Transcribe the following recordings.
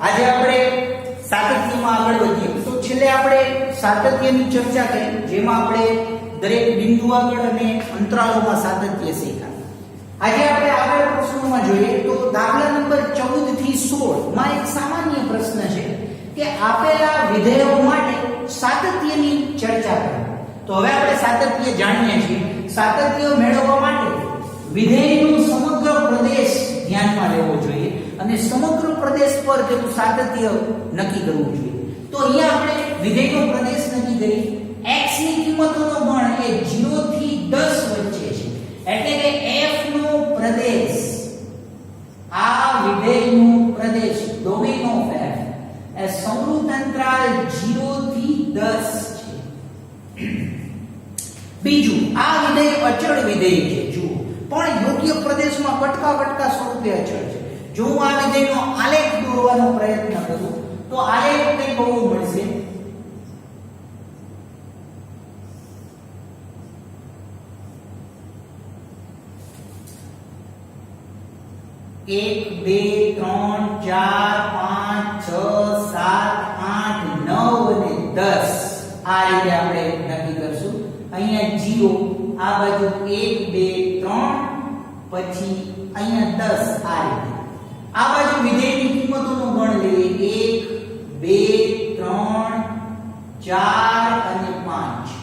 આજે આપણે સાતત્યમાં આગળ વધીએ. તો છેલ્લે આપણે સાતત્યની ચર્ચા કરી, જેમાં આપણે દરેક બિંદુ આગળ અને અંતરાલોમાં સાતત્ય શીખ્યા. આજે આપણે આગળ પ્રશ્નોમાં જોઈએ તો દાખલા નંબર 14 થી 16 માં એક સામાન્ય પ્રશ્ન છે કે આપેલા વિધેયો માટે સાતત્યની ચર્ચા કરો. તો હવે આપણે સાતત્ય જાણીએ છીએ. સાતત્ય મેળવવા માટે વિધેયનો સમગ્ર પ્રદેશ ધ્યાનમાં લેવો જોઈએ અને સમગ્ર પ્રદેશ પર તેનું સાતત્ય નક્કી કરવું જોઈએ. તો અહીંયા આપણે વિધેયનો પ્રદેશ નક્કી કરી. x ની કિંમતોનો ગણ એ 0 થી 10 વચ્ચે છે, એટલે કે f નો પ્રદેશ, આ વિધેયનો પ્રદેશ ડોમેન ઓફ f એ સમૃદ્ધ અંતરાલ 0 થી 10 છે. બીજું, આ વિધેય અચળ વિધેય છે. જુઓ, પણ યોગ્ય પ્રદેશમાં કટકા સ્વરૂપે અચળ છે. જો હું આ વિધેયનો આલેખ દોરવાનો પ્રયત્ન કરું તો આલેખ કંઈક આવો મળશે. એક, બે, ત્રણ, ચાર, પાંચ, છ, સાત, આઠ, 9 અને 10 આ રીતે આપણે નક્કી કરશું. અહીંયા 0, આ બાજુ 1, 2, 3, પછી અહીંયા 10 આ રીતે. આ બાજુ વિધેયની કિંમતોનો ગણ લઈએ 1, 2, 3, 4 અને 5.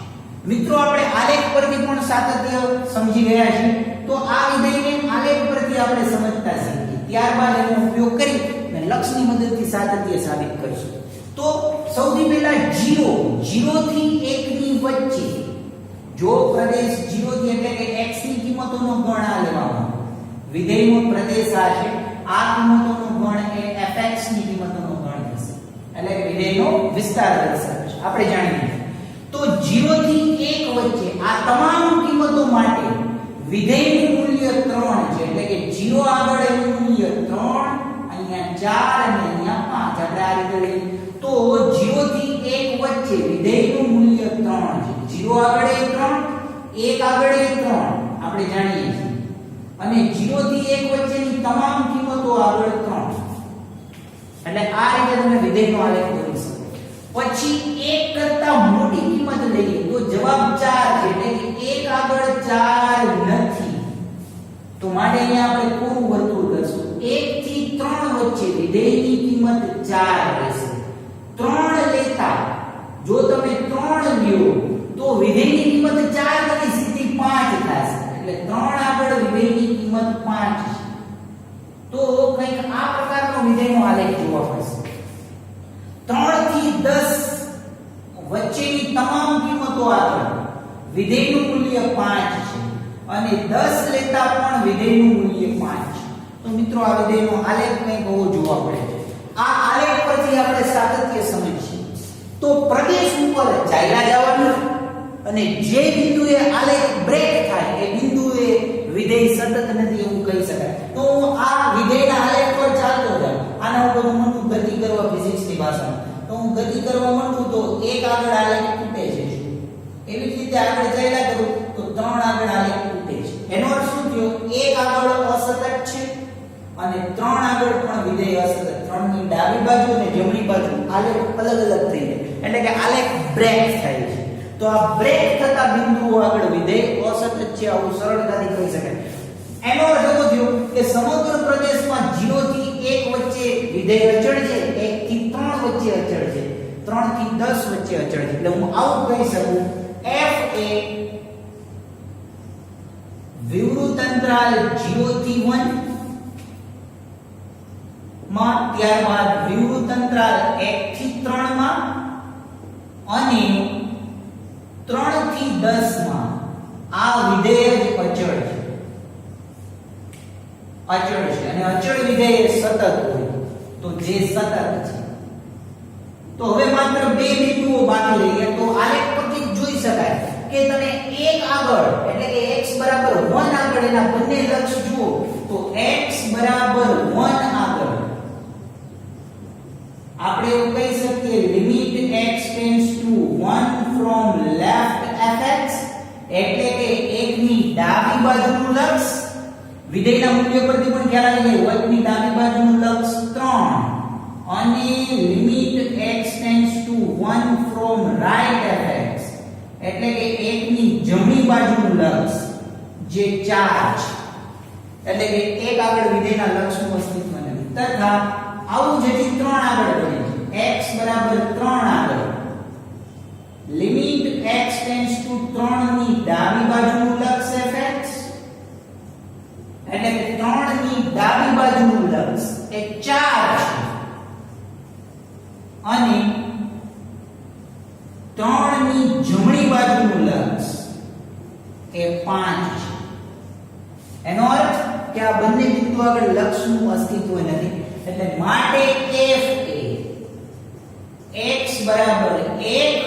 મિત્રો આપણે આલેખ પરથી પણ સાતત્ય સમજી ગયા છીએ. તો આ વિધેયને આલેખ પરથી આપણે સમજતા શીખીએ, ત્યારબાદ એનો ઉપયોગ કરી અને લક્ષની મદદથી સાતત્ય સાબિત કરીશું. તો સૌથી પહેલા 0 થી 1 ની વચ્ચે જો પ્રદેશ 0 થી, એટલે કે x ની કિંમતોનો ગણ આ લેવામાં, વિધેયનો પ્રદેશ આ છે, આ કિંમતોનો ગણ એ fx ની કિંમતોનો ગણ થશે, એટલે કે વિધેયનો વિસ્તાર દર્શાવે છે. આપણે જાણીએ તો 0 થી 1 વચ્ચે આ તમામ કિંમતો માટે વિધેયનું મૂલ્ય 3 છે, એટલે કે 0 આગળ એનું મૂલ્ય 3, અહીંયા 4 અને અહીંયા 5. આપણે આ રીતે લઈએ તો 0 થી 1 વચ્ચે વિધેયનું મૂલ્ય 3 છે. 0 આગળ એ 3, 1 આગળ એ 3 આપણે જાણીએ છીએ, અને 0 થી 1 વચ્ચેની તમામ કિંમતો આગળ 3. એટલે આ રીતે તમે વિધેયનો આલેખ દોરી શકો. પછી 1 કરતા મોટી કિંમત લઈએ તો જવાબ 4 છે, એટલે કે 1 આગળ 4 નથી. તો માટે અહીંયા આપણે પૂરું વર્તુળ કરશું. 1 થી 3 વચ્ચે વિધેયની કિંમત 4 રહેશે. 3 લેતા જો તમે 3 લ્યો તો વિધેયની કિંમત 4 નથી, સીધી 5 થશે. એટલે 3 આગળ વિધેયની કિંમત 5 છે. તો કંઈક આ પ્રકારનો વિધેયનો આલેખ જોવા મળશે. 3 થી 10 વચ્ચેની તમામ કિંમતો આગળ વિધેયનું મૂલ્ય 5 છે, અને 10 લેતા પણ વિધેયનું મૂલ્ય 5 છે. તો મિત્રો આ વિધેયનો આલેખ કંઈક આવો જોવા મળે છે. આ આલેખ પરથી આપણે સાતત્ય સમજીએ તો પ્રદેશ ઉપર ચાલ્યા જવાનું, અને જે બિંદુએ આલેખ બ્રેક થાય એ બિંદુએ વિધેય સતત નથી એવું કહી શકાય. તો હું આ વિધેયના આલેખ પર ચાલતો જાઉં, આના ઉપર હું મંડું ગતિ કરવા ફિઝિક્સની ભાષામાં, તો હું ગતિ કરવા મંડું તો 1 આગળ આલેખ તૂટે છે. એવી જ રીતે આગળ ચાલ્યા કરું તો 3 આગળ આલેખ તૂટે છે. એનો અર્થ શું થયો? 1 આગળ અસતત છે અને 3 આગળ પણ વિધેય અસતત. 3 ની ડાબી બાજુ અને જમણી બાજુ આલેખ અલગ અલગ થઈ જાય, એટલે કે આલેખ બ્રેક થાય છે. તો આ બ્રેક થતા બિંદુઓ આગળ વિધેય અસતત છે, આવું સરળતાથી કહી શકાય. એનો અર્થ એવો થયો કે સમગ્ર પ્રદેશમાં 0 થી 1 વચ્ચે વિધેય અચળ છે, 1 થી 3 વચ્ચે અચળ છે, 3 થી 10 વચ્ચે અચળ છે. એટલે હું આવું કહી શકું, f એ વિવૃત અંતરાલ 0 થી 1 માં, ત્યારબાદ વિવૃત અંતરાલ 1 થી 3 માં, અને 3 થી 10 માં આ વિધેય જ અચળ છે. અચળ છે, અને અચળ વિધેય સતત હોય તો જે સતત છે. તો હવે માત્ર 2 બિંદુઓ બાકી રહી. તો આલેખ પરથી જોઈ શકાય કે તમે 1 આગળ, એટલે કે x બરાબર 1 આગળ એના બંને લક્ષ જુઓ તો x બરાબર 1 આગળ આપણે એવું કહી શકીએ limit x tends two 1 from left fx, એટલે કે 1 ની ડાબી બાજુનું લક્ષ, વિધેયના મૂલ્ય પરથી પણ ખ્યાલ આવી જાય, 1 ની ડાબી બાજુનું લક્ષ 3 અને limit x tends two 1 from right fx એટલે કે 1 ની જમણી બાજુનું લક્ષ જે 4 છે એટલે કે 1 આગળ વિધેયના લક્ષનું અસ્તિત્વ નથી તથા આવું જ 3 આગળ બને છે x બરાબર 3 આગળ લિમિટ x ટેન્ડ્સ ટુ 3 ની ડાબી બાજુનું લક્ષ fx એટલે કે 3 ની ડાબી બાજુનું લક્ષ એ 4 છે અને 3 ની જમણી બાજુનું લક્ષ એ 5 છે એનો અર્થ કે આ બંને બિંદુ આગળ લક્ષનું અસ્તિત્વ નથી એટલે માટે f એ x બરાબર 1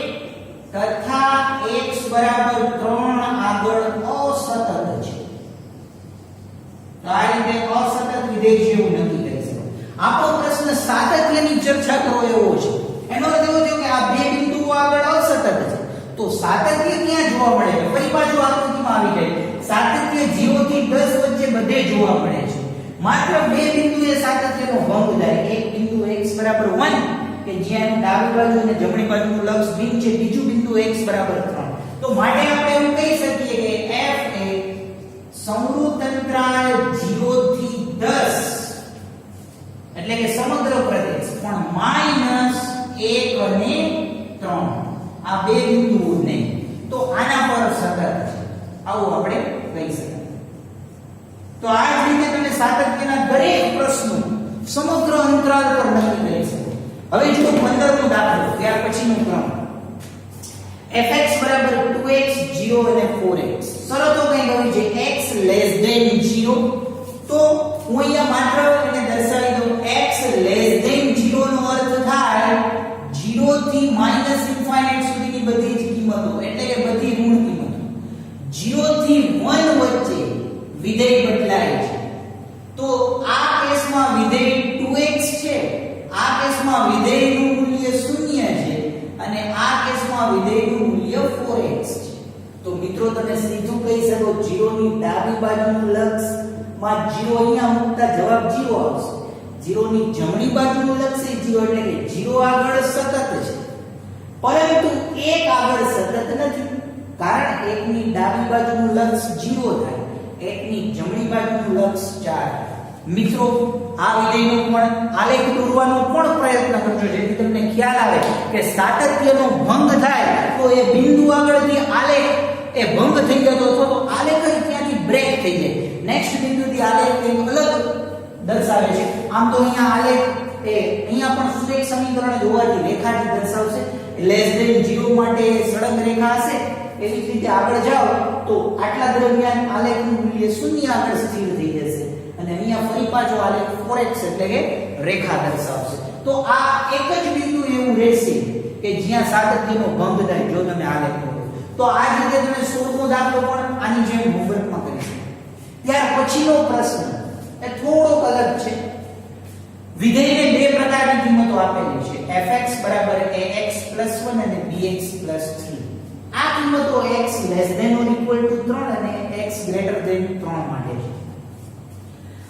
તથા x બરાબર 3 આગળ અસતત છે તો આ રીતે અસતત વિધેય જેવું નક્કી કરી શકો આપણો પ્રશ્ન સાતત્યની ચર્ચા કરો એવો છે એનો અર્થ એવો થયો કે આ બે બિંદુઓ આગળ અસતત છે તો સાતત્ય ક્યાં જોવા મળે છે ફરી પાછું આકૃતિમાં આવી જાય સાતત્ય 0 થી 10 વચ્ચે બધે જોવા મળે છે માત્ર બે બિંદુએ સાતત્યનો ભંગ થાય એક બિંદુ x બરાબર 1 કે જ્યાં ડાબી બાજુ અને જમણી બાજુનું લક્ષ ભિન્ન છે બીજું બિંદુ x બરાબર 3 તો માટે આપણે એવું કહી શકીએ કે f એ સમરૂપ અંતરાલ 0 થી 10 એટલે કે સમગ્ર પ્રદેશ પણ -1 અને 3 આ બે બિંદુઓ નહીં તો આના પર સતત છે આવું આપણે કહી શકીએ તો આ જ રીતે તમે સાતત્યના દરેક પ્રશ્નો સમગ્ર અંતરાલ પર નક્કી કરી શકો હવે જો 15મો દાખલો ત્યાર પછીનો ક્રમ fx 2x 0 અને 4x શરતો કઈ કહી છે x 0 તો હું અહીંયા માત્ર એને દર્શાવી દઉં x 0 નો અર્થ થાય 0 થી ∞ સુધીની બધી જ કિંમતો એટલે કે બધી ઋણ કિંમતો 0 થી 1 વચ્ચે વિધેય બદલાય છે તો આ કેસમાં વિધેય 2x છે આ કેસમાં વિધેયનું મૂલ્ય 0 છે અને આ કેસમાં વિધેયનું મૂલ્ય 4x છે તો મિત્રો તમે સીધું કહી શકો 0 ની ડાબી બાજુનું લક્ષ માં 0 અહીંયા મૂકતા જવાબ 0 આવશે 0 ની જમણી બાજુનું લક્ષ એ 0 એટલે કે 0 આગળ સતત છે પરંતુ 1 આગળ સતત નથી કારણ 1 ની ડાબી બાજુનું લક્ષ 0 થાય 1 ની જમણી બાજુનું લક્ષ 4 મિત્રો આ વિધેયનો પણ આલેખ દોરવાનો પણ પ્રયત્ન કરજો જેથી તમને ખ્યાલ આવે કે સાતત્યનો ભંગ થાય તો એ બિંદુ આગળથી આલેખ એ ભંગ થઈ જતો અથવા તો આલેખ ત્યાંથી બ્રેક થઈ જાય નેક્સ્ટ બિંદુથી આલેખ કંઈક અલગ દર્શાવે છે આમ તો અહીંયા આલેખ એ અહીંયા પણ સુરેખ સમીકરણ જોવાથી રેખાથી દર્શાવશે <0 માટે સળંગ રેખા હશે એવી જ રીતે આગળ જાઓ તો આટલા દરમિયાન આલેખનું મૂલ્ય 0 આગળ સ્થિર થઈ જશે અને અહીંયા ફરી પાછો આલેખ 4x એટલે કે રેખા દર્શાવશે તો આ એક જ બિંદુ એવું રહેશે કે જ્યાં સાતત્યનો ભંગ થાય જો તમે આલેખ દોરો તો આ જ રીતે તમે 16મો દાખલો પણ આની જેમ હોમવર્કમાં કરી શકો ત્યાર પછીનો પ્રશ્ન એ થોડોક અલગ છે વિધેયને બે પ્રકારની કિંમતો આપેલી છે fx ax 1 અને bx 3 આ કિંમતો x < 3 અને x < 3 માટે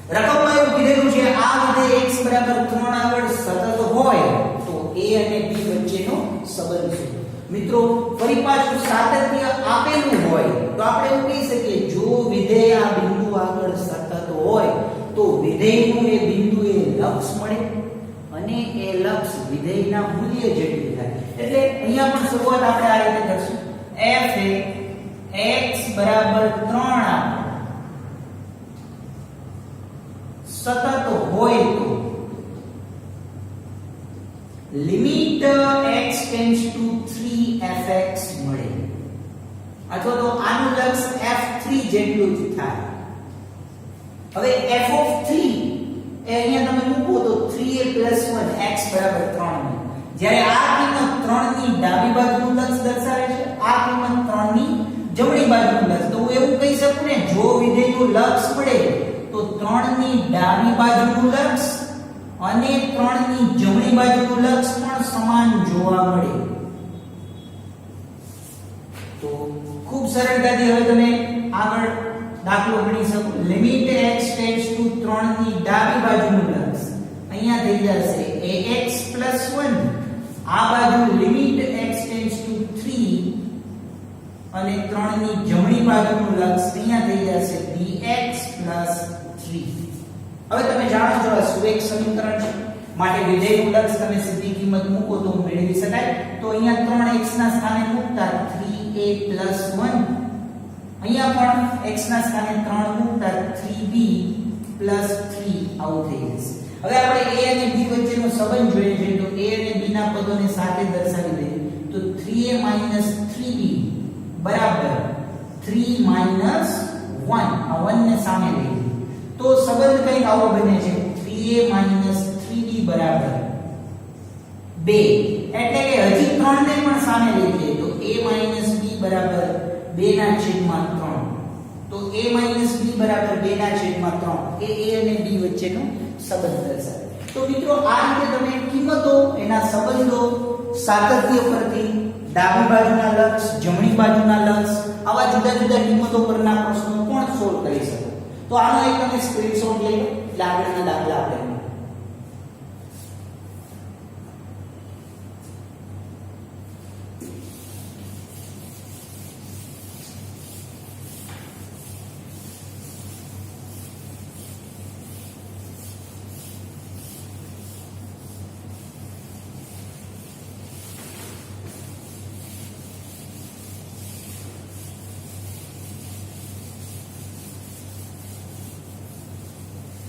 છે રકમમાં એવું કીધેલું છે આ વિધેય x 3 આગળ સતત હોય તો a અને b વચ્ચેનો સંબંધ છે મિત્રો ફરી પાછું સાતત્ય આપેલું હોય તો આપણે એવું કહી શકીએ જો વિધેય આ બિંદુ આગળ સતત હોય તો વિધેયનું એ બિંદુએ લક્ષ મળે અને એ લક્ષ વિધેયના મૂલ્ય જેટલું થાય એટલે અહીંયા પણ શરૂઆત આપણે આ રીતે કરશું f એ x 3 સતત હોય તો limit x tends two 3fx મળે અથવા તો આનું લક્ષ f3 જેટલું જ થાય હવે f of 3 એ અહીંયા તમે મૂકો તો 3a + 1 x 3 જ્યારે આ કિંમત 3 ની ડાબી બાજુનું લક્ષ દર્શાવે છે આ કિંમત 3 ની જમણી બાજુનું લક્ષ તો હું એવું કહી શકું ને જો વિધેયનું લક્ષ મળે તો 3 ની ડાબી બાજુનું લક્ષ અને 3 ની જમણી બાજુનું લક્ષ પણ સમાન જોવા મળે તો ખૂબ સરળતાથી હવે તમે આગળ દાખલો ગણી શકો લિમિટ x ટેન્ડ્સ ટુ 3 ની ડાબી બાજુનું લક્ષ અહીંયા થઈ જશે ax + 1 આ બાજુ લિમિટ x ટેન્ડ્સ ટુ 3 અને 3 ની જમણી બાજુનું લક્ષ અહીંયા થઈ જશે bx + 3. હવે તમે જાણો છો આ સુરેખ સમીકરણ છે માટે વિધેયનું લક્ષ તમે સીધી કિંમત મૂકો તો મેળવી શકાય. તો અહીંયા 3x ના સ્થાને મૂકતા 3a + 1, અહીંયા પણ x ના સ્થાને 3 મૂકતા 3b + 3 આવું થઈ જશે. હવે આપણે a અને b વચ્ચેનો સંબંધ જોઈએ છે તો a અને b ના પદોને સાથે દર્શાવી દઈએ તો 3a - 3b બરાબર 3 - 1 આ 1 ને સામે લઈએ તો સંબંધ કંઈક આવો બને છે 3a - 3b બરાબર 2. એટલે કે હજી 3 ને પણ સામે લઈ જઈએ તો a - b બરાબર 2/3. તો a - b બરાબર 2/3 એ a અને b વચ્ચેનો સંબંધ દર્શાવે. તો મિત્રો આ રીતે તમે કિંમતો એના સંબંધો સાતત્ય પરથી ડાબી બાજુના લક્ષ જમણી બાજુના લક્ષ આવા જુદા જુદા કિંમતો પરના પ્રશ્નો પણ સોલ્વ કરી શકો. તો આનો એક તમે સ્ક્રીનશોટ લઈ લો એટલે આગળના દાખલા આપણે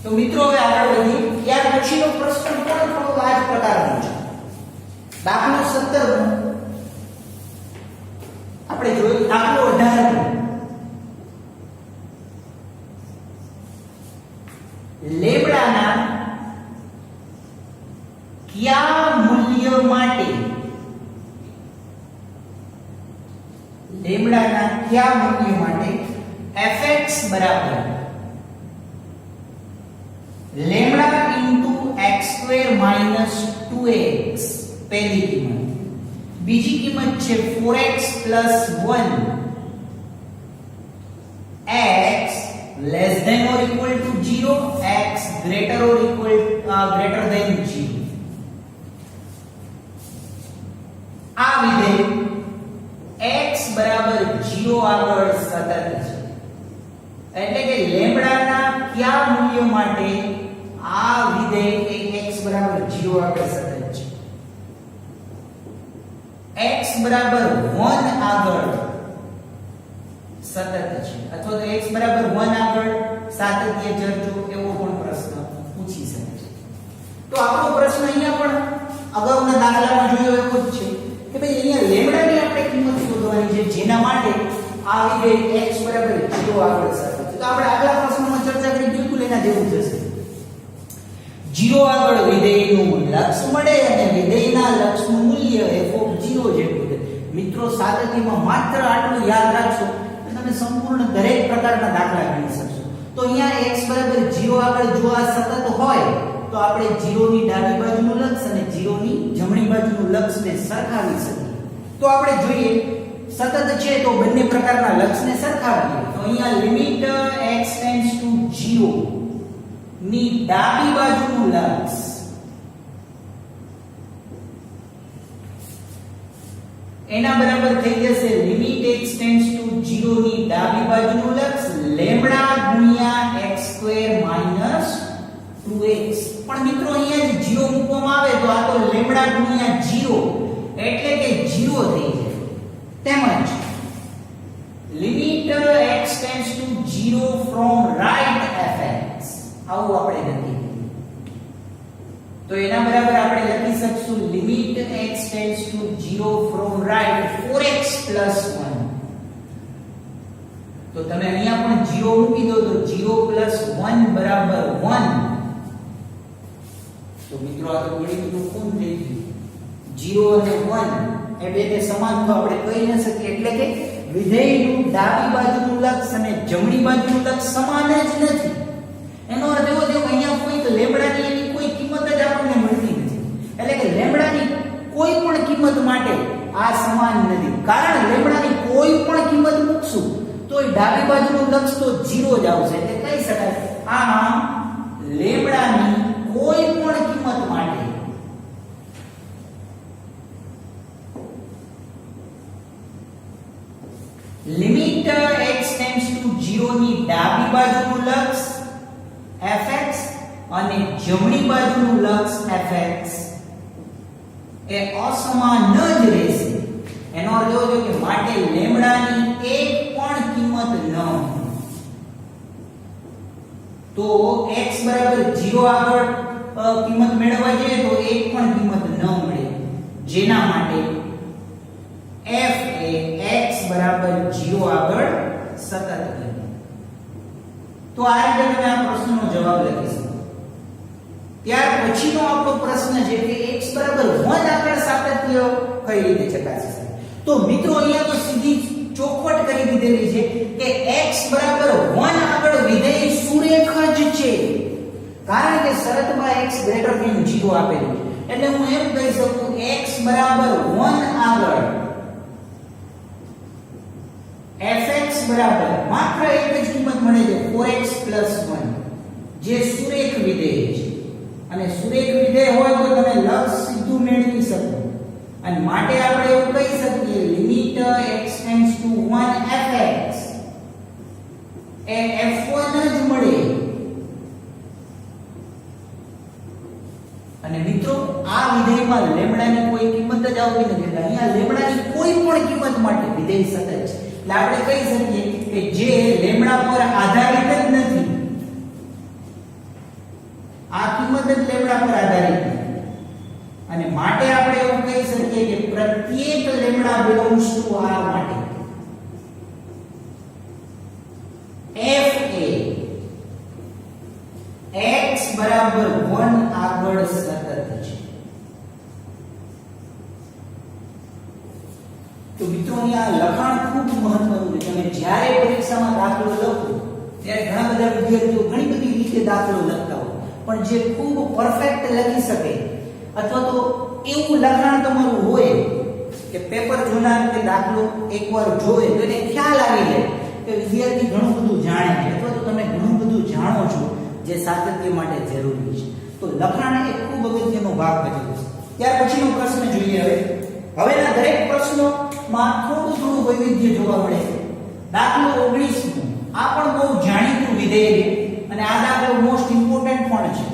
તો મિત્રો હવે આગળ વધીએ. ત્યાર પછીનો પ્રશ્ન પણ થોડો આ જ પ્રકારનો છે. દાખલો 17 આપણે જોયું. દાખલો 18 લેમ્ડાના કયા મૂલ્ય માટે fx બરાબર લેમ્ડા x² - 2x પહેલી કિંમત. બીજી કિંમત છે 4x + 1 x <= 0 x greater than 0. આ વિધેય x બરાબર 0 આગળ સતત છે. એટલે કે લેમ્ડાના કયા મૂલ્ય માટે આ વિધેય એ x બરાબર 0 આગળ સતત છે. x બરાબર 1 આગળ સતત છે અથવા તો x બરાબર 1 આગળ સાતત્ય ચરજો એવો પણ પ્રશ્ન પૂછી શકે છે. તો આપણો પ્રશ્ન અહીંયા પણ અગાઉના દાખલામાં જોયો એવો જ છે કે ભાઈ અહીંયા લેમ્ડાની આપણે કિંમત શોધવાની છે જેના માટે આ વિધેય x બરાબર 0 આગળ સતત છે. તો આપણે આગલા પ્રશ્નમાં ચર્ચા કરી બિલકુલ એના જેવું જશે. 0 આગળ વિધેયનું લક્ષ મળે અને વિધેયના લક્ષનું મૂલ્ય f0 જેટલું છે. મિત્રો સાતત્યમાં માત્ર આટલું યાદ રાખશો તો તમે સંપૂર્ણ દરેક પ્રકારના દાખલા ગણી શકશો. તો અહીંયા x બરાબર 0 આગળ જો આ સતત હોય તો આપણે 0 ની ડાબી બાજુનું લક્ષ અને 0 ની જમણી બાજુનું લક્ષને સરખાવી શકીએ. તો આપણે જોઈએ સતત છે તો બંને પ્રકારના લક્ષને સરખાવીએ. તો અહીંયા લિમિટ x → 0 ની ડાબી બાજુનું લક્ષ એના બરાબર થઈ જશે લિમિટ x → 0 ની ડાબી બાજુનું લક્ષ લેમ્ડા * x² - 2x. પણ મિત્રો અહીંયા જે 0 મૂકવામાં આવે તો આ તો લેમ્ડા * 0 એટલે કે 0 થઈ જાય. તેમજ limit x → 0 from right fx આવું આપણે લખી. તો એના બરાબર આપણે લખી શકશું limit x → 0 from right 4x + 1. તો તમે અહીંયા પણ 0 મૂકી દો તો 0 + 1 બરાબર 1. તો મિત્રો આ તો ગણિતનું કોણ થઈ ગયું 0 અને 1 એ બેને સમાન તો આપણે કહી ન શકીએ. એટલે કે વિધેયનું ડાબી બાજુનું લક્ષ અને જમણી બાજુનું લક્ષ સમાન જ નથી. એનો અર્થ એવો થયો કે અહીંયા કોઈ લેમ્ડાની એની કોઈ કિંમત જ આપણને મળતી નથી. એટલે કે લેમ્ડાની કોઈ પણ કિંમત માટે આ સમાન નથી. કારણ લેમ્ડાની કોઈ પણ કિંમત મૂકશું તો એ ડાબી બાજુનું લક્ષ તો 0 જ આવશે. એટલે કહી શકાય આ લેમ્ડાની કોઈ પણ કિંમત માટે 0 ની ડાબી બાજુનું લક્ષ fx અને જમણી બાજુનું લક્ષ fx એ અસમાન જ રહેશે. એનો અર્થ એવો છે કે માટે લેમ્ડાની એક પણ કિંમત ન હોય. તો x બરાબર 0 આગળ કિંમત મેળવવા જોઈએ તો એક પણ કિંમત ન મળે, જેના માટે f એ x બરાબર 0 આગળ સતત બને. તો આ રીતે તમે આ પ્રશ્નનો જવાબ લખી શકો. ત્યાર પછીનો આપણો પ્રશ્ન છે કે x બરાબર 1 આગળ સાતત્ય કઈ રીતે ચકાસી શકાય? તો મિત્રો અહીંયા તો સીધી ચોખવટ કરી દીધેલી છે કે x બરાબર 1 આગળ વિધેય સુરેખ જ છે, કારણ કે શરતમાં x greater than 0 આપેલું છે. એટલે હું એમ કહી શકું x બરાબર 1 આગળ fx બરાબર માત્ર એક જ કિંમત મળે છે 4x 1, જે સુરેખ વિધેય છે. અને સુરેખ વિધેય હોય તો તમે લક્ષ સીધું મેળવી શકો, અને માટે આપણે એવું કહી શકીએ limit x tends two 1 fx એ f1 જ મળે. અને મિત્રો આ વિધેયમાં લેમ્ડાની કોઈ કિંમત જ આવતી નથી, એટલે અહીંયા લેમ્ડાની કોઈ પણ કિંમત માટે વિધેય સતત છે. એટલે આપણે કહી શકીએ કે જે લેમ્ડા પર આધારિત જ નથી, આ કિંમત જ લેમ્ડા પર આધારિત નથી, અને માટે આપણે એવું કહી શકીએ કે પ્રત્યેક લેમ્ડા બિલોંગ્સ ટુ R માટે f એ x બરાબર 1 આગળ સતત છે. તો મિત્રો આ લખાણ ખૂબ મહત્વનું છે. તમે જ્યારે પરીક્ષામાં દાખલો લખો ત્યારે ઘણા બધા વિદ્યાર્થીઓ ઘણી બધી રીતે દાખલો લખતા હોય, પણ જે ખૂબ પરફેક્ટ લખી શકે અથવા તો એવું લખાણ તમારું હોય કે પેપર જોનાર કે દાખલો એકવાર જોવે તો એને ખ્યાલ આવી જાય કે વિદ્યાર્થી ઘણું બધું જાણે છે અથવા તો તમે ઘણું બધું જાણો છો જે સાતત્ય માટે જરૂરી છે. તો લખાણ એ ખૂબ અગત્યનો ભાગ ભજવે છે. ત્યાર પછીનો પ્રશ્ન જોઈએ. હવેના દરેક પ્રશ્નોમાં થોડું વૈવિધ્ય જોવા મળે છે. દાખલો 19 આ પણ બહુ જાણીતું વિધેય છે અને આ દાખલો મોસ્ટ ઇમ્પોર્ટન્ટ પણ છે.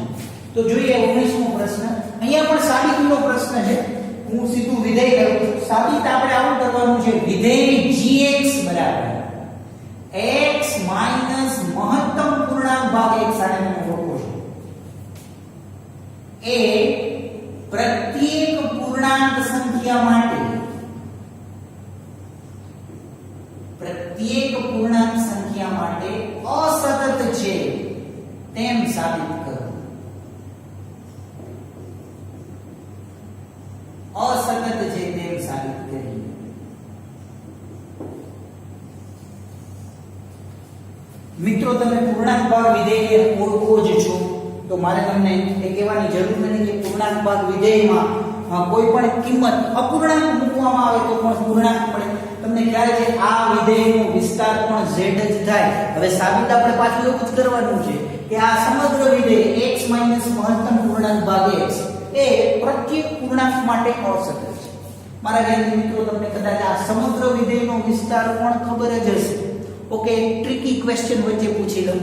તો જોઈએ 19મો પ્રશ્ન. અહીંયા પણ સાબિતીનો પ્રશ્ન છે. હું સીધું વિધેય કરું છું. સાબિત આપણે આવું કરવાનું છે, વિધેય gx બરાબર x માઈનસ મહત્તમ પૂર્ણાંક ભાગ x આને તમે ઓળખો છો એ પ્રત્યેક પૂર્ણાંક સંખ્યા માટે અસતત છે તેમ સાબિત કરો. અસતત છે તેમ સાબિત કરી. મિત્રો તમે પૂર્ણાંક ભાગ વિધેય ઓળખો જ છો, તો મારે તમને એ કહેવાની જરૂર નથી કે પૂર્ણાંક ભાગ વિધેયમાં કોઈ પણ કિંમત અપૂર્ણાંક મૂકવામાં આવે તો પણ પૂર્ણાંક મળે. તમને ખ્યાલ છે આ વિધેયનો વિસ્તાર પણ z જ થાય. હવે સાબિત આપણે પાછું એવું જ કરવાનું છે કે આ સમગ્ર વિધેય x મહત્તમ પૂર્ણાંક ભાગ x એ પ્રત્યેક પૂર્ણાંક માટે અસતત છે. મારા ખ્યાલથી મિત્રો તમને કદાચ આ સમગ્ર વિધેયનો વિસ્તાર પણ ખબર જ હશે. ઓકે, ટ્રિકી ક્વેશ્ચન વચ્ચે પૂછી લઉં.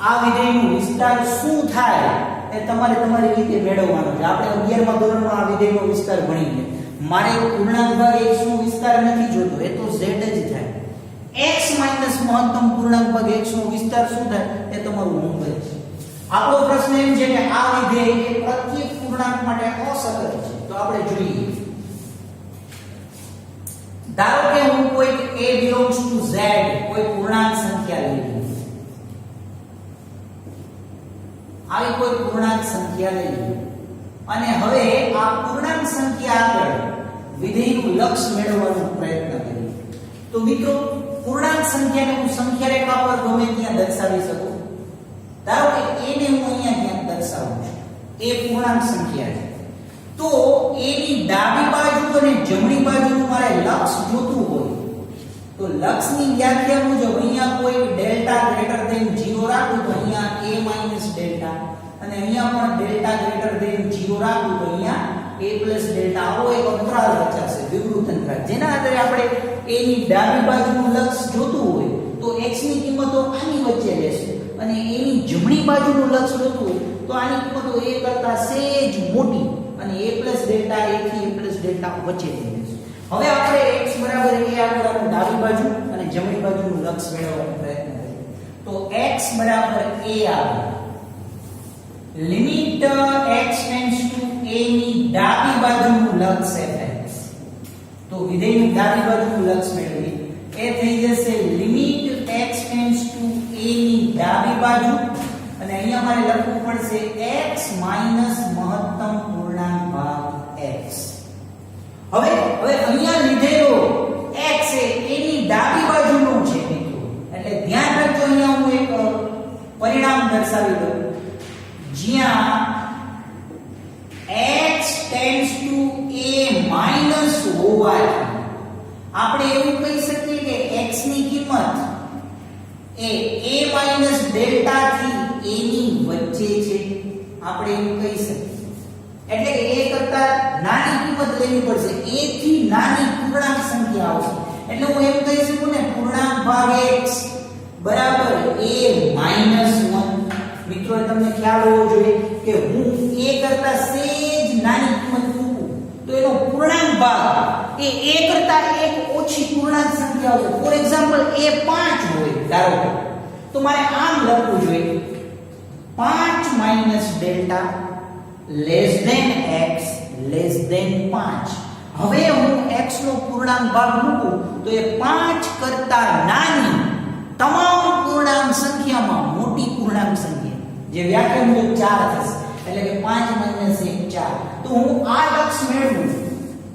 આ વિધેયનો વિસ્તાર શું થાય એ તમારે તમારી રીતે મેળવવાનો છે. આપણે 11મા ધોરણમાં આ વિધેયનો વિસ્તાર ભણી ગયા. મારે પૂર્ણાંક ભાગ x નો વિસ્તાર નથી જોતો, એ તો z જ થાય. x મહત્તમ પૂર્ણાંક ભાગ x નો વિસ્તાર શું થાય એ તમારું હોમવર્ક છે. આપણો પ્રશ્ન એમ છે કે આ વિધેય એ પ્રત્યેક પૂર્ણાંક માટે અસતત છે. તો આપણે જોઈએ. ધારો કે હું કોઈ a belongs to z કોઈ પૂર્ણાંક સંખ્યા લઈ લઉં. આવી કોઈ પૂર્ણાંક સંખ્યા લઈ લઉં અને હવે આ પૂર્ણાંક સંખ્યા આગળ વિધેયનું લક્ષ મેળવવાનો પ્રયત્ન કરીએ. તો મિત્રો પૂર્ણાંક સંખ્યાને હું સંખ્યા રેખા પર ગમે ત્યાં દર્શાવી શકું. ધારો કે a ને હું અહીંયા ક્યાંક દર્શાવું છું. a પૂર્ણાંક સંખ્યા છે. તો a ની ડાબી બાજુ અને જમણી બાજુનું મારે લક્ષ જોતું હોય તો લક્ષની વ્યાખ્યા મુજબ અહીંયા કોઈ ડેલ્ટા ગ્રેટર ધેન 0 રાખું તો અહીંયા a માઈનસ ડેલ્ટા, અને અહીંયા પણ ડેલ્ટા ગ્રેટર ધેન 0 રાખું તો અહીંયા a પ્લસ ડેલ્ટા. આવો એક અંતરાલ રચાશે, વિવૃત અંતરાલ, જેના આધારે આપણે a ની ડાબી બાજુનું લક્ષ જોતું હોય તો તો x ની કિંમતો આની વચ્ચે લેશું અને એની જમણી બાજુનું લક્ષ લેતું હોય તો આની કિંમતો a કરતા સહેજ મોટી અને a ડેલ્ટા a થી a ડેલ્ટા વચ્ચે લેશું. હવે આપણે x બરાબર a આગળનું ડાબી બાજુ અને જમણી બાજુનું લક્ષ મેળવવાનો પ્રયત્ન કરીએ. તો x બરાબર a આવે limit x tends two a ની ડાબી બાજુનું લક્ષ fx. તો વિધેયની ડાબી બાજુનું લક્ષ મેળવીએ એ થઈ જશે limit x tends two a ની ડાબી બાજુ અને અહીંયા મારે લખવું પડશે x માઈનસ મહત્તમ પૂર્ણાંક ભાગ x. હવે અહીંયા લીધેલો x એ a ની ડાબી બાજુનો છે મિત્રો, એટલે ધ્યાન રાખજો અહીંયા હું એક પરિણામ દર્શાવી દઉં જ્યાં x tends two a minus હોવાથી આપણે એવું કહી શકીએ કે x ની કિંમત એ a માઈનસ ડેલ્ટા થી a ની વચ્ચે છે. આપણે એવું કહી શકીએ એટલે કે a કરતા નાની કિંમત લેવી પડશે, a થી નાની પૂર્ણાંક સંખ્યા આવશે એટલે હું એમ કહી શકું ને પૂર્ણાંક ભાગ x બરાબર a માઈનસ 1. મિત્રો તમને ખ્યાલ હોવો જોઈએ કે હું a કરતા સહેજ નાની કિંમત મૂકું તો એનો પૂર્ણાંક ભાગ એ a કરતા એક ઓછી પૂર્ણાંક સંખ્યા આવશે. ફોર એક્ઝામ્પલ a 5 હોય ધારો કે, તો મારે આમ લખવું જોઈએ 5 minus delta less than x less than 5. હવે હું x નો પૂર્ણાંક ભાગ મૂકું તો એ 5 કરતા નાની તમામ પૂર્ણાંક સંખ્યામાં મોટી પૂર્ણાંક સંખ્યા જે વ્યાખ્યા મુજબ 4 થશે એટલે કે 5 માઈનસ 1 4. તો હું આ લક્ષ મેળવું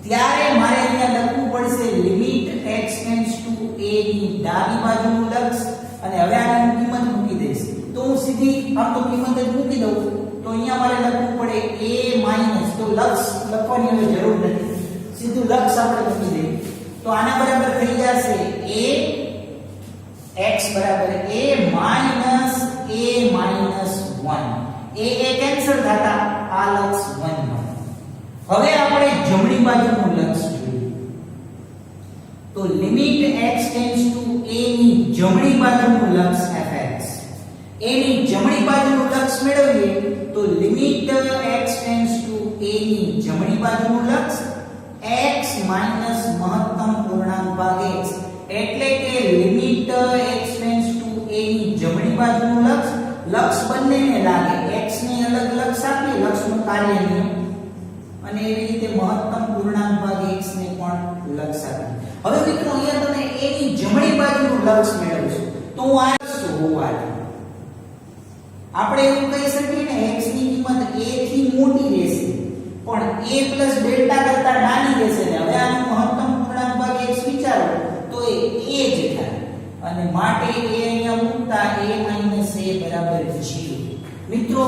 ત્યારે મારે અહીંયા લખવું પડશે limit x tends two a ની ડાબી બાજુનું લક્ષ અને હવે આની હું કિંમત મૂકી દઈશ તો હું સીધી આમ તો કિંમત જ મૂકી દઉં તો અહીંયા મારે લખવું પડે a માઈનસ, તો લક્ષ લખવાની હવે જરૂર નથી, સીધું લક્ષ આપણે મૂકી દઈએ તો આના બરાબર થઈ જશે a x બરાબર a માઈનસ 1. a કેન્સલ થતા આ લક્ષ 1 મળે. હવે આપણે જમણી બાજુનું લક્ષ જોઈએ તો limit x tends two a ની જમણી બાજુનું લક્ષ fx. a ની જમણી બાજુનું લક્ષ મેળવીએ તો limit x tends two a ની જમણી બાજુનું લક્ષ x માઈનસ મહત્તમ પૂર્ણાંક ભાગ x એટલે કે limit x tends two a ની જમણી બાજુનું લક્ષ બંનેને લાગે x ને અલગ લક્ષ આપીએ લક્ષનું કાર્ય નિયમ અને એવી રીતે મહત્તમ પૂર્ણાંક ભાગ x ને પણ લક્ષ આપીએ. હવે મિત્રો અહીંયા તમે a ની જમણી બાજુનું લક્ષ મેળવશો તો હું આ લક્ષ હોવાથી આપણે એવું કહી શકીએ ને x ની કિંમત a થી મોટી રહેશે પણ a ડેલ્ટા કરતા નાની રહેશે ને હવે આનું મહત્તમ પૂર્ણાંક ભાગ x વિચારો તો એ a જ થાય અને માટે a અહીંયા મૂકતા a માઈનસ a બરાબર 0. મિત્રો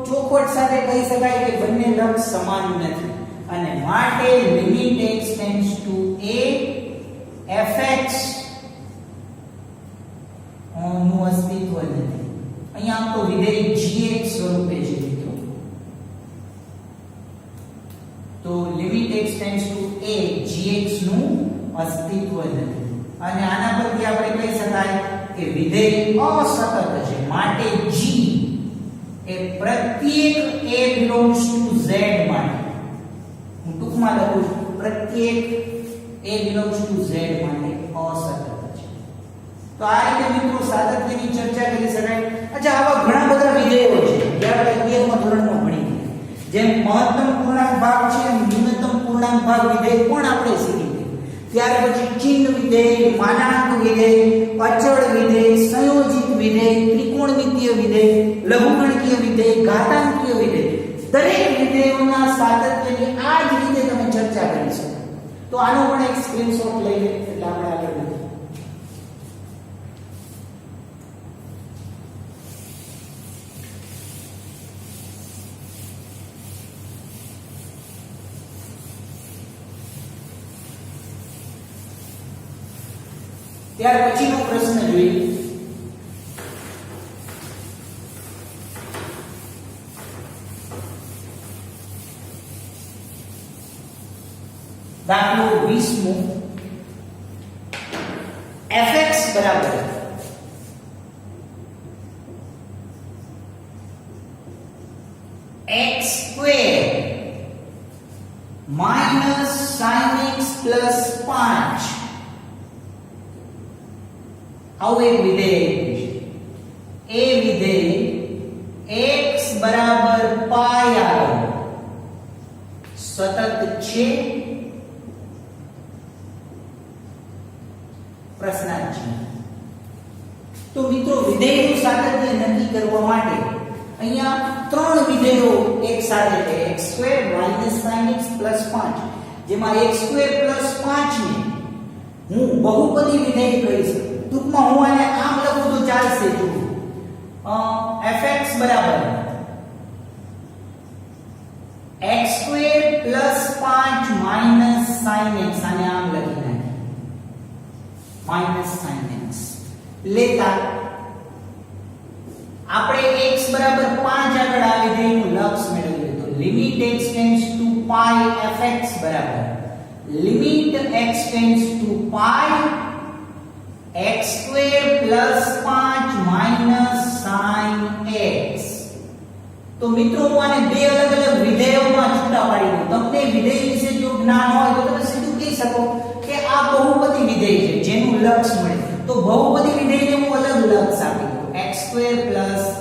ચોખવટ સાથે કહી શકાય કે બંને લક્ષ સમાન નથી અને માટે limit x tends two a fx નું અસ્તિત્વ નથી. અહીંયા આમ તો વિધેય gx સ્વરૂપે છે મિત્રો, તો limit x tends two a gx નું અસ્તિત્વ નથી અને આના પરથી આપણે કહી શકાય કે વિધેય અસતત છે માટે g એ પ્રત્યેક a belongs to z માટે હું ટૂંકમાં લખું છું પ્રત્યેક a belongs to z માટે અસતત છે. તો આ રીતે મિત્રો સાતત્યની ચર્ચા કરી શકાય. અચ્છા, આવા ઘણા બધા વિધેયો છે જે આપણે 11મા ધોરણમાં ભણી જેમ મહત્તમ પૂર્ણાંક ભાગ છે એમ ન્યૂનતમ પૂર્ણાંક ભાગ વિધેય પણ આપણે શીખી. ત્યાર પછી ચિહ્ન વિધેય, માનાંક વિધેય, અચળ વિધેય, સંયોજિત વિધેય, ત્રિકોણમિતીય વિધેય, લઘુગણકીય વિધેય, ઘાતાંકીય વિધેય, દરેક વિધેયોના સાતત્યની આ જ રીતે તમે ચર્ચા કરી શકો. તો આનો પણ એક સ્ક્રીનશોટ લઈ લે એટલે આપણે આગળ વધીએ. ત્યાર પછીનો પ્રશ્ન જોઈએ. દાખલો 20 fx બરાબર x square minus sin x plus 5 આવું એક વિધેય છે. એ વિધેય x બરાબર પાઈ આગળ સતત છે? પ્રશ્નાર્થ છે. તો મિત્રો વિધેયનું સાતત્ય નક્કી કરવા માટે અહીંયા ત્રણ વિધેયો એક સાથે છે. x² sin x 5 જેમાં x² 5 ને હું બહુપદી વિધેય કહી શકું. ટૂંકમાં હું આને આમ લખું તો ચાલશે. જો fx બરાબર x² 5 માઈનસ sin x આને આમ લખી નાખીએ માઈનસ sin x લેતા આપણે x બરાબર 5 આગળ આ વિધેયનું લક્ષ મેળવીએ તો limit x tends to pi fx બરાબર limit x tends to pi x² 5 minus sin x. તો મિત્રો હું આને બે અલગ અલગ વિધેયોમાં છૂટા પાડી દઉં. તમને વિધેય વિશે જો જ્ઞાન હોય તો તમે સીધું કહી શકો કે આ બહુપદી વિધેય છે જેનું લક્ષ મળે. તો બહુપદી વિધેયને હું અલગ લક્ષ આપી દઉં x²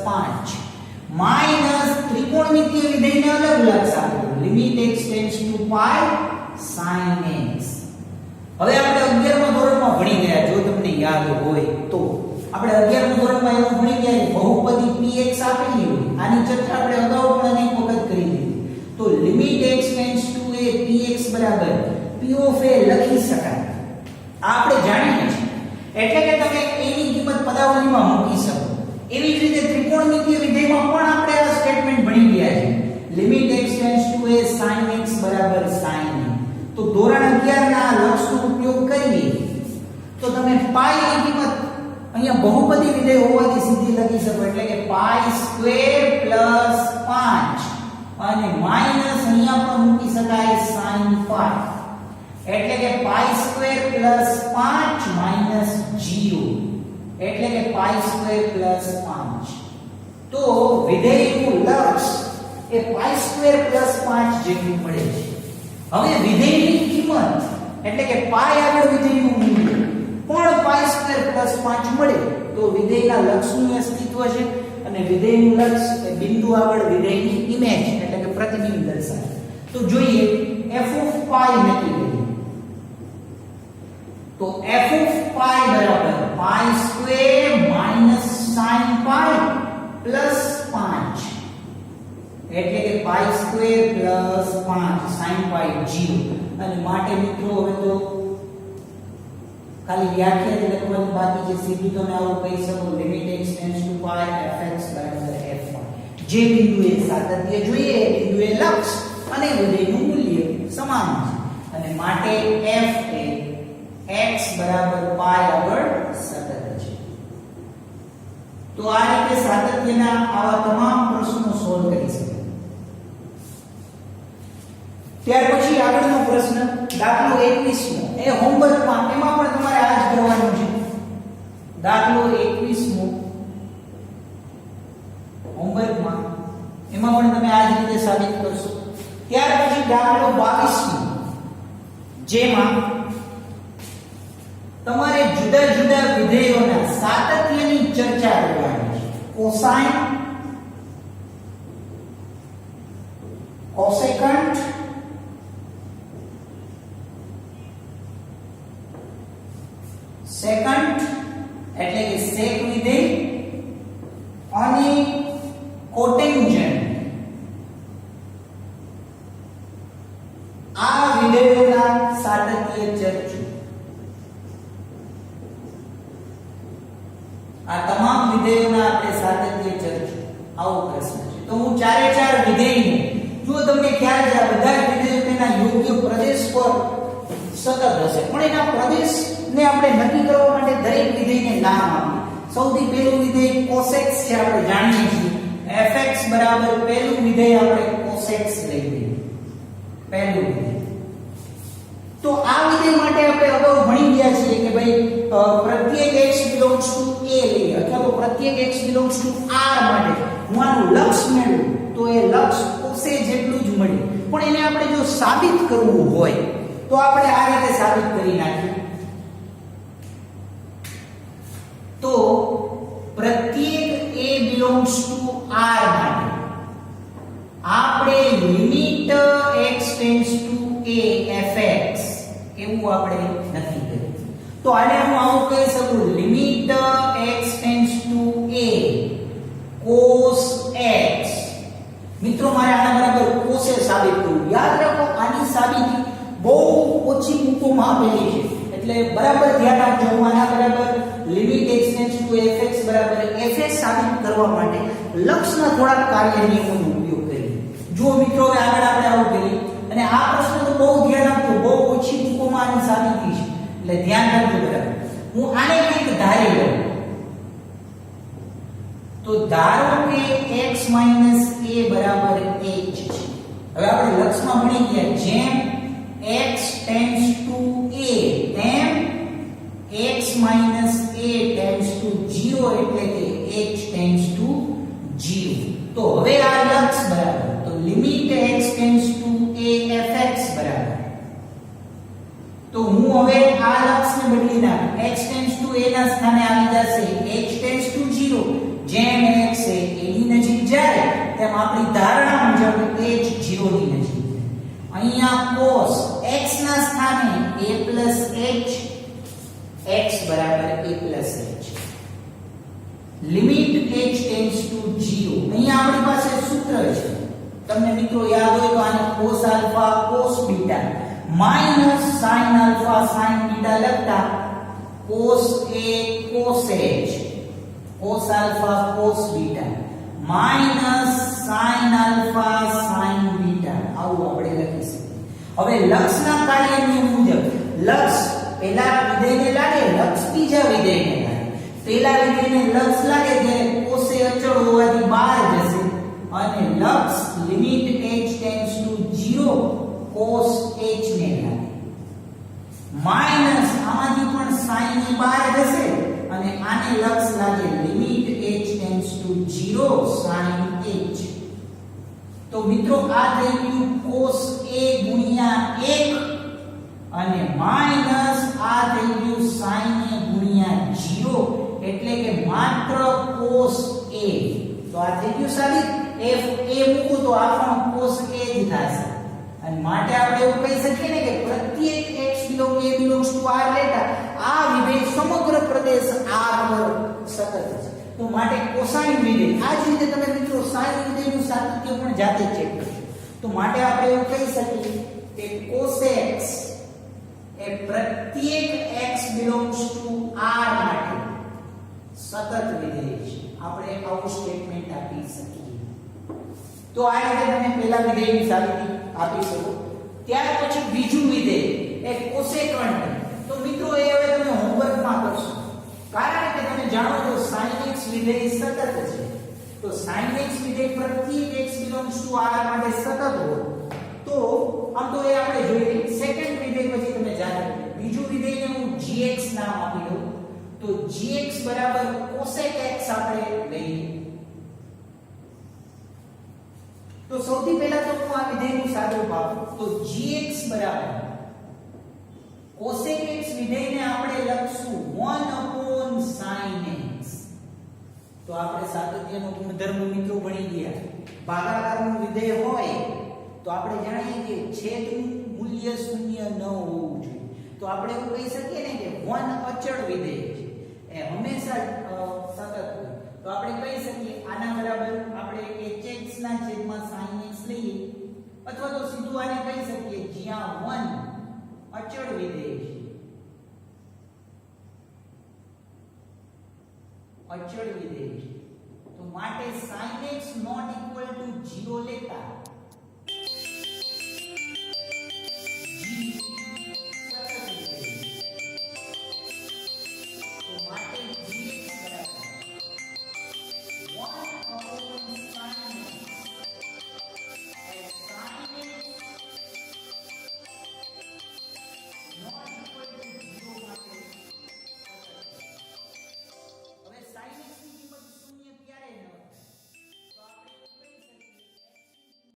5 માઈનસ ત્રિકોણમિતીય વિધેયને અલગ લક્ષ આપી દઉં limit x tends to pi sin x. હવે આપણે 11મા ધોરણમાં ભણી ગયા, જો તમને યાદ હોય તો આપણે 11મા ધોરણમાં એવું ભણી ગયા બહુપદી px આપેલી હોય. આની ચર્ચા આપણે અગાઉ પણ અનેક વખત કરી દીધી. તો limit x tends two a px બરાબર p ઓફ a લખી શકાય. આ આપણે જાણીએ છીએ. એટલે કે તમે a ની કિંમત પદાવલીમાં મૂકી શકો. એવી જ રીતે ત્રિકોણમિતીય વિધેયમાં પણ આપણે આ સ્ટેટમેન્ટ ભણી ગયા છે. Limit x tends two a sin x બરાબર sin a. તો ધોરણ 11 ના લક્ષનો ઉપયોગ કરીએ તો તમે પાઈ ની કિંમત અહીંયા બહુપદી વિધેય હોવાથી સીધી લખી શકો. એટલે કે પાઈ સ્ક્વેર પ્લસ 5 અને માઈનસ અહીંયા પણ મૂકી શકાય sin 5. એટલે કે પાઈ સ્ક્વેર પ્લસ 5 માઈનસ 0 એટલે કે પાઈ સ્ક્વેર પ્લસ 5. તો વિધેયનું લક્ષ એ પાઈ સ્ક્વેર પ્લસ 5 જેટલું મળે છે. હવે વિધેયની કિંમત એટલે કે પાઈ આગળ વિધેયનું મૂલ્ય પણ પાઈ સ્ક્વેર પ્લસ 5 મળે તો વિધેયના લક્ષનું અસ્તિત્વ છે. અને વિધેયનું લક્ષ એ બિંદુ આગળ વિધેયની ઇમેજ એટલે કે પ્રતિબિંબ દર્શાવે. તો જોઈએ f ઓફ પાઈ નક્કી કરીએ. તો f ઓફ પાઈ બરાબર pi square minus sin pi plus 5 એટલે કે પાઈ સ્ક્વેર પ્લસ 5 sin પાઈ 0. અને માટે મિત્રો હવે તો ખાલી વ્યાખ્યા જ લખવાની બાકી છે. સીધું તમે આવું કહી શકો limit x tends to pi fx બરાબર f1. જે બિંદુએ સાતત્ય જોઈએ એ બિંદુએ લક્ષ અને વિધેયનું મૂલ્ય સમાન છે. અને માટે f એ x બરાબર પાઈ આગળ સતત છે. તો આ રીતે સાતત્યના આવા તમામ પ્રશ્નો સોલ્વ કરી શકાય. ત્યાર પછી આગળનો પ્રશ્ન દાખલો 21મો એ હોમવર્કમાં એમાં પણ તમારે આ જ કરવાનું છે. દાખલો 21મો હોમવર્કમાં એમાં પણ તમે આ જ રીતે સાબિત કરશો. ત્યાર પછી દાખલો 22મો જેમાં તમારે જુદા જુદા વિધેયોના સાતત્યની ચર્ચા કરવાની છે. કોસાઇન, કોસેકન્ટ, સેકન્ટ એટલે કે સેક વિધેય અને કોટેન્જન્ટ. આ વિધેયોના સાતત્ય ચર્ચો. આ તમામ વિધેયોના આપણે સાતત્ય ચર્ચો આવો પ્રશ્ન છે. તો હું ચારે ચાર વિધેયને જો તમને ખ્યાલ છે આ બધા જ વિધેયો તેના યોગ્ય પ્રદેશ પર સતત હશે પણ એના પ્રદેશને આપણે નક્કી કરવા માટે દરેક વિધેયને નામ આપીએ. સૌથી પહેલું વિધેય cosx છે આપણે જાણીએ છીએ. fx બરાબર પહેલું વિધેય આપણે cosx લઈ લઈએ. પહેલું વિધેય. તો આ વિધેય માટે આપણે અગાઉ ભણી ગયા છીએ કે ભાઈ પ્રત્યેક x belongs to a લઈએ અથવા તો પ્રત્યેક x belongs to r માટે હું આનું લક્ષ મેળવું તો એ લક્ષ લખશે જેટલું જ મળે, પણ એને આપણે જો સાબિત કરવું હોય તો આપણે આ રીતે સાબિત કરી નાખીએ. તો પ્રત્યેક a belongs to R માટે આપણે limit x tends two a fx એવું આપણે નક્કી કર્યું. તો આને હું આવું કહી શકું, limit x tends two a cos x. મિત્રો મારે આના બરાબર cos એ સાબિત કરવું. યાદ રાખો આની સાબિતી બહુ ઓછી બુકોમાં આપેલી છે, એટલે બરાબર ધ્યાન રાખજો. હું આના બરાબર limit x tends two fx બરાબર fx સાબિત કરવા માટે લક્ષના થોડા કાર્ય નિયમોનો ઉપયોગ કરીએ. જો મિત્રો હવે આગળ આપણે આવું કરીએ, અને આ પ્રશ્ન તો બહુ ધ્યાન આપજો, બહુ ઓછી બુકોમાં આની સાબિતી છે, એટલે ધ્યાન રાખજો બરાબર. હું આને કંઈક ધારી લઉં, તો ધારો કે x - a બરાબર h છે. હવે આપણે લક્ષમાં ભણી ગયા, જેમ x ટેન્ડ્સ ટુ a તેમ x - a ટેન્ડ્સ ટુ 0 એટલે કે h ટેન્ડ્સ ટુ 0. તો હવે આ લક્ષ બરાબર, તો limit x tends two a fx બરાબર, તો હું હવે આ લક્ષને બદલી નાખું. x ટેન્ડ્સ ટુ a ના સ્થાને આવી જશે h ટેન્ડ્સ ટુ 0. જેમ x એ a ની નજીક જાય તેમ આપણી ધારણા મુજબ h 0 ની નજીક. અહીંયા cos x ના સ્થાને a h, x બરાબર a h. Limit h tends to 0. અહીંયા આપણી પાસે સૂત્ર છે, તમને મિત્રો યાદ હોય તો આને cos alpha cos beta minus sin alpha sin beta લખતા cos a cos h cos alpha cos beta minus sin alpha sin beta આવું આપણે લખી શકીએ. હવે લક્ષના કાર્ય નિયમ મુજબ લક્ષ પહેલા વિધેયને લાગે, લક્ષ બીજા વિધેયને લાગે. પહેલા વિધેયને લક્ષ લાગે ત્યારે cos એ અચળ હોવાથી બહાર જશે, અને લક્ષ limit h tends to 0 cos h ને લાગે. માઈનસ આમાંથી પણ sin એ બહાર જશે, અને આને લક્ષ લાગે limit h tends to 0 sin h. તો મિત્રો આ થઈ ગયું cos a ગુણ્યા 1, અને માઈનસ આ થઈ ગયું sin a ગુણ્યા 0, એટલે કે માત્ર cos a. તો આ થઈ ગયું સાબિત. f a મૂકો તો આ પણ cos a જ થશે, અને માટે આપણે એવું કહી શકીએ ને કે પ્રત્યેક x belongs to R લેતા આ વિધેય સમગ્ર પ્રદેશ R પર સતત છે. તો માટે કોસાઇન વિધેય, આ જ રીતે તમે મિત્રો સાઇન વિધેયનું સાતત્ય પણ જાતે ચેક કરજો. તો માટે આપણે એવું કહી શકીએ કે cos x એ પ્રત્યેક x belongs to R માટે સતત વિધેય છે. આપણે આવું સ્ટેટમેન્ટ આપી શકીએ. તો આ રીતે તમે પહેલા વિધેયની સાબિતી આપી શકો. ત્યાર પછી બીજું વિધેય એ કોસેકન્ટ. તો મિત્રો એ હવે તમે હોમવર્કમાં કરશો, કારણ કે તમે જાણો છો sin x વિધેય સતત છે. તો sin x વિધેય પ્રત્યેક x belongs to R માટે સતત હોય તો આમ તો એ આપણે જોઈએ. સેકન્ડ વિધેય પછી તમે જાણો, બીજું વિધેયને હું gx નામ આપી દઉં. તો gx બરાબર cosec x આપણે લઈએ. તો સૌથી પહેલા તો હું આ વિધેયનું સાદુરૂપ આપું. તો gx બરાબર cosec x વિધેયને આપણે લખશું 1 sin x. તો આપણે સાતત્યનો ગુણધર્મ મિત્રો ભણી ગયા. ભાગાકારનું વિધેય હોય તો આપણે જાણીએ કે છેદનું મૂલ્ય શૂન્ય ન હોવું જોઈએ. તો આપણે એવું કહી શકીએ ને કે 1 અચળ વિધેય છે, એ હંમેશા સતત હોય. તો આપણે કહી શકીએ આના બરાબર આપણે hx ના છેદમાં sin x લઈએ, અથવા તો સીધું આને કહી શકીએ જ્યાં 1 અચળ વિધેય છે, અચળ વિધેય છે. તો માટે sin x not equal to 0 લેતા